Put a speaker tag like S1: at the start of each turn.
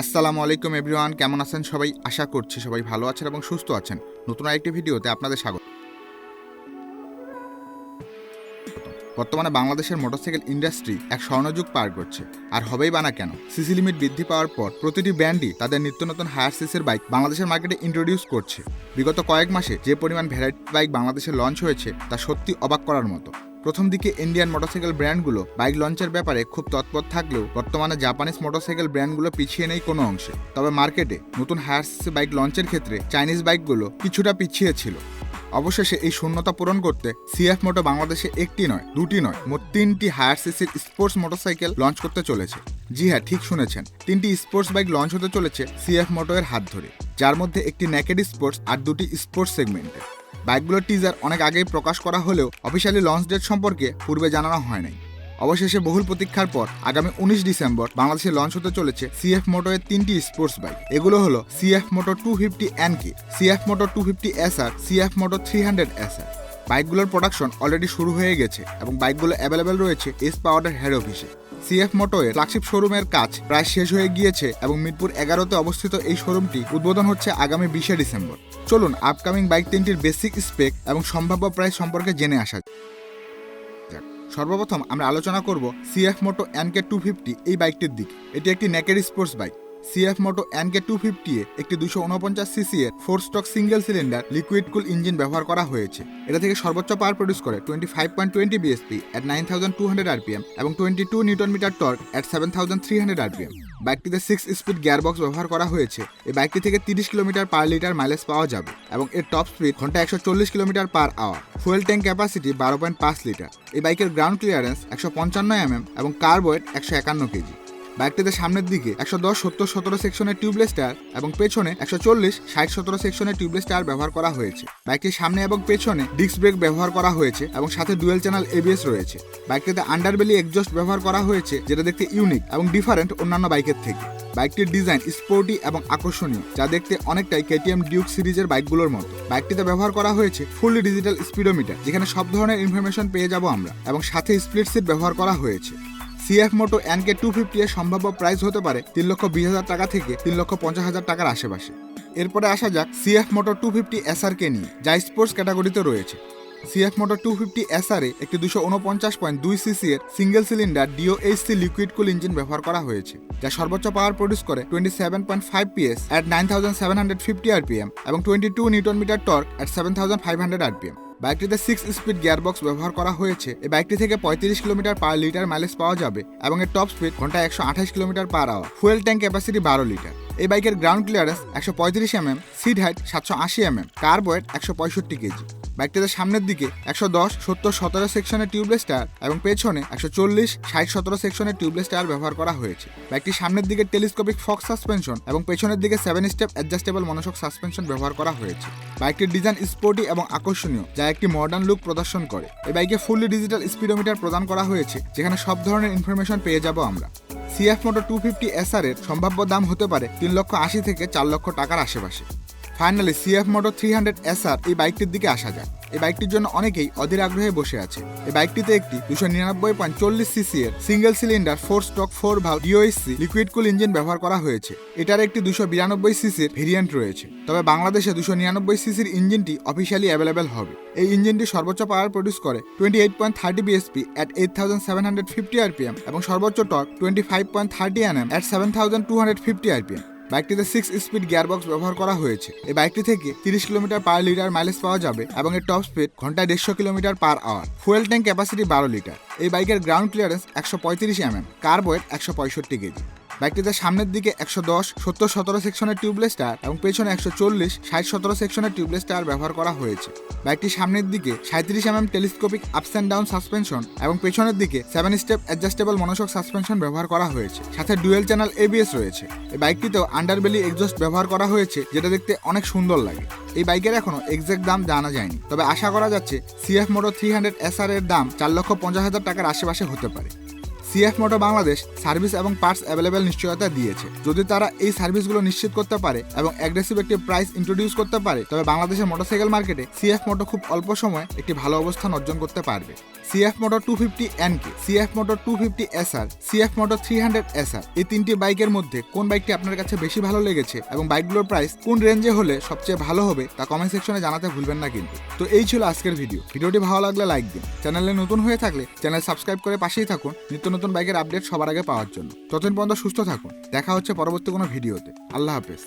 S1: আসসালামু আলাইকুম এভরিওয়ান, কেমন আছেন সবাই? আশা করছি সবাই ভালো আছেন এবং সুস্থ আছেন। নতুন আরেকটি ভিডিওতে আপনাদের স্বাগত। বর্তমানে বাংলাদেশের মোটরসাইকেল ইন্ডাস্ট্রি এক স্বর্ণযুগ পার করছে, আর হবেই বা না কেন। সিসি লিমিট বৃদ্ধি পাওয়ার পর প্রতিটি ব্র্যান্ডই তাদের নিত্য নতুন হায়ার সিসির বাইক বাংলাদেশের মার্কেটে ইন্ট্রোডিউস করছে। বিগত কয়েক মাসে যে পরিমাণ ভ্যারাইটি বাইক বাংলাদেশে লঞ্চ হয়েছে তা সত্যি অবাক করার মতো। প্রথম দিকে ইন্ডিয়ান মোটরসাইকেল ব্র্যান্ডগুলো বাইক লঞ্চের ব্যাপারে খুব তৎপর থাকলেও বর্তমানে জাপানিজ মোটরসাইকেল ব্র্যান্ডগুলো পিছিয়ে নেই কোনো অংশে। তবে মার্কেটে নতুন হায়ার সিসি বাইক লঞ্চের ক্ষেত্রে চাইনিজ বাইকগুলো কিছুটা পিছিয়ে ছিল। অবশেষে এই শূন্যতা পূরণ করতে সিএফ মোটো বাংলাদেশে একটি নয়, দুটি নয়, মোট 3টি হায়ার সিসির স্পোর্টস মোটরসাইকেল লঞ্চ করতে চলেছে। জি হ্যাঁ, ঠিক শুনেছেন, 3টি স্পোর্টস বাইক লঞ্চ হতে চলেছে সিএফ মোটো এর হাত ধরে, যার মধ্যে একটি নেকেড স্পোর্টস আর দুটি স্পোর্টস সেগমেন্টে। বাইকগুলোর টিজার অনেক আগেই প্রকাশ করা হলেও অফিসিয়ালি লঞ্চ ডেট সম্পর্কে পূর্বে জানানো হয় নাই। অবশেষে বহুল প্রতীক্ষার পর আগামী 19 ডিসেম্বর বাংলাদেশে লঞ্চ হতে চলেছে সিএফ মোটো এর 3টি স্পোর্টস বাইক। এগুলো হলো সিএফ মোটো 250 NK, সিএফ মোটো 250 SR, সিএফ মোটো 300 SR। বাইকগুলোর প্রোডাকশন অলরেডি শুরু হয়ে গেছে এবং বাইকগুলো অ্যাভেলেবেল রয়েছে এস পাওয়ারের হেড অফিসে। সিএফ মোটো এর ফ্ল্যাগশিপ শোরুমের কাজ প্রায় শেষ হয়ে গিয়েছে এবং মিরপুর 11তে অবস্থিত এই শোরুমটি উদ্বোধন হচ্ছে আগামী 20 ডিসেম্বর। চলুন আপকামিং বাইক 3টির বেসিক স্পেক এবং সম্ভাব্য প্রাইস সম্পর্কে জেনে আসা যাক। সর্বপ্রথম আমরা আলোচনা করব সিএফ মোটো NK 250 এই বাইকটির দিকে। এটি একটি নেকেড স্পোর্টস বাইক। সিএফ মোটো NK 250 এ একটি 249 সিসি এর 4 স্ট্রোক সিঙ্গেল সিলিন্ডার লিকুইড কুল ইঞ্জিন ব্যবহার করা হয়েছে। এটা থেকে সর্বোচ্চ পাওয়ার প্রডিউস করে 25.20 bhp at 9200 rpm এবং 22 newton metre torque at 7300 rpm। বাইকটিতে 6 স্পিড গিয়ারবক্স ব্যবহার করা হয়েছে। এই বাইকটি থেকে 30 কিলোমিটার পার লিটার মাইলেজ পাওয়া যাবে এবং এর টপ স্পিড ঘন্টায় 140 kilometre per hour. Fuel tank capacity 12.5 litre. এই বাইকের গ্রাউন্ড ক্লিয়ারেন্স 155 mm এবং কার্ব ওয়েট 151 কেজি। বাইকটিতে সামনের দিকে 110, 70, 17 সেকশনের টিউবলেস টায়ার এবং পেছনে 140, 60, 17 সেকশনের টিউবলেস টায়ার ব্যবহার করা হয়েছে। বাইকটির সামনে এবং পেছনে ডিস্ক ব্রেক ব্যবহার করা হয়েছে এবং সাথে ডুয়েল চ্যানেল ABS রয়েছে। বাইকটিতে আন্ডারবেলি এক্সজস্ট ব্যবহার করা হয়েছে, যেটা দেখতে ইউনিক এবং ডিফারেন্ট অন্যান্য বাইকের থেকে। বাইকটির ডিজাইন স্পোর্টি এবং আকর্ষণীয়, যা দেখতে অনেকটাই KTM ডিউক সিরিজের বাইকগুলোর মতো। বাইকটিতে ব্যবহার করা হয়েছে ফুললি ডিজিটাল স্পিডোমিটার, যেখানে সব ধরনের ইনফরমেশন পেয়ে যাব আমরা, এবং সাথে স্প্লিট সিট ব্যবহার করা হয়েছে। সিএফ মোটো NK 250 এর সম্ভাব্য প্রাইস হতে পারে 3,20,000 টাকা থেকে 3,50,000 টাকার আশেপাশে। এরপরে আসা যাক সিএফ মোটো 250 SR কে নিয়ে, যা স্পোর্টস ক্যাটাগরিতে রয়েছে। সিএফ মোটো 250 SR এ একটি 249.2 সিসি এর সিঙ্গেল সিলিন্ডার DOHC লিকুইড কুল ইঞ্জিন ব্যবহার করা হয়েছে, যা সর্বোচ্চ পাওয়ার প্রডিউস করে 27.5 PS at 9750 rpm এবং 22 newton metre torque at 7500 rpm। বাইকটিতে 6 স্পিড গিয়ারবক্স ব্যবহার করা হয়েছে। এই বাইকটি থেকে 35 কিলোমিটার পার লিটার মাইলেজ পাওয়া যাবে এবং এর টপ স্পিড ঘন্টায় 128 kilometre per hour. Fuel tank capacity 12 litre. এই বাইকের ground clearance 135 mm, seat height 780 mm, kerb weight 165 KG. বাইকটিতে সামনের দিকে 110, 70, 17 সেকশনের টিউবলেস টায়ার এবং পেছনে 140, 60, 17 সেকশনের টিউবলেস টায়ার ব্যবহার করা হয়েছে। বাইকটির সামনের দিকে টেলিস্কোপিক ফক্স সাসপেনশন এবং পেছনের দিকে 7 স্টেপ অ্যাডজাস্টেবল মনোশক সাসপেনশন ব্যবহার করা হয়েছে। বাইকটির ডিজাইন স্পোর্টি এবং আকর্ষণীয়, যা একটি মডার্ন লুক প্রদর্শন করে। এই বাইকে ফুললি ডিজিটাল স্পিডোমিটার প্রদান করা হয়েছে, যেখানে সব ধরনের ইনফরমেশন পেয়ে যাব আমরা। সিএফ মোটো 250 SR এর সম্ভাব্য দাম হতে পারে 3,80,000 থেকে 4 লক্ষ টাকার আশেপাশে। ফাইনালি সিএফ মোটো 300 SR এই বাইকটির দিকে আসা যায়। এই বাইকটির জন্য অনেকেই অধীর আগ্রহে বসে আছে। এই বাইকটিতে একটি 299.40 সিসি এর single cylinder 4 stroke 4 valve DOHC liquid কুল ইঞ্জিন ব্যবহার করা হয়েছে। এটার একটি 292 সিসির ভেরিয়েন্ট রয়েছে, তবে বাংলাদেশে 299 সিসির ইঞ্জিনটি অফিসিয়ালি অ্যাভেলেবেল হবে। এই ইঞ্জিনটি সর্বোচ্চ পাওয়ার প্রডিউস করে 28.30 bhp at 8750 rpm এবং সর্বোচ্চ টর্ক 25.30 Nm at 7250 rpm। বাইকটিতে 6 স্পিড গিয়ারবক্স ব্যবহার করা হয়েছে। এই বাইকটি থেকে 30 কিলোমিটার পার লিটার মাইলেজ পাওয়া যাবে এবং এর টপ স্পিড ঘন্টায় 150 kilometre per hour. Fuel tank capacity 12 litre. এই বাইকের ground clearance 135 mm, kerb weight 165 KG. বাইকটিতে সামনের দিকে 110, 70, 17 সেকশনের টিউবলেস টায়ার এবং পেছনে 140, 60, 17 সেকশনের টিউবলেস টায়ার ব্যবহার করা হয়েছে। বাইকটির সামনের দিকে 37 mm telescopic ups and down suspension এবং পেছনের দিকে 7 স্টেপ অ্যাডজাস্টেবল মনোশক সাসপেনশন ব্যবহার করা হয়েছে, সাথে ডুয়েল চ্যানেল ABS রয়েছে। এই বাইকটিতেও আন্ডারবেলি এক্সজস্ট ব্যবহার করা হয়েছে, যেটা দেখতে অনেক সুন্দর লাগে। এই বাইকের এখনো এক্সাক্ট দাম জানা যায়নি, তবে আশা করা যাচ্ছে সিএফ মোটো 300 SR এর দাম 4,50,000 টাকার আশেপাশে হতে পারে। সিএফ মোটর বাংলাদেশ সার্ভিস এবং পার্টস অ্যাভেলেবেল নিশ্চয়তা দিয়েছে। যদি তারা এই সার্ভিসগুলো নিশ্চিত করতে পারে এবং অ্যাগ্রেসিভ একটি প্রাইস ইন্ট্রোডিউস করতে পারে, তবে বাংলাদেশের মোটরসাইকেল মার্কেটে সিএফ মোটর খুব অল্প সময়ে একটি ভালো অবস্থান অর্জন করতে পারবে। CF motor 250 NK, CF motor 250 SR, CF motor 300 SR, এই তিনটি বাইকের মধ্যে কোন বাইকটি আপনার কাছে বেশি ভালো লেগেছে এবং বাইকগুলোর প্রাইস কোন রেঞ্জে হলে সবচেয়ে ভালো হবে তা কমেন্ট সেকশনে জানাতে ভুলবেন না কিন্তু। তো এই ছিল আজকের ভিডিওটি ভালো লাগলে লাইক দিন, চ্যানেলে নতুন হয়ে থাকলে চ্যানেল সাবস্ক্রাইব করে পাশেই থাকুন নিত্য নতুন বাইকের আপডেট সবার আগে পাওয়ার জন্য। ততদিন পর্যন্ত সুস্থ থাকুন, দেখা হচ্ছে পরবর্তী কোনো ভিডিওতে। আল্লাহ হাফেজ।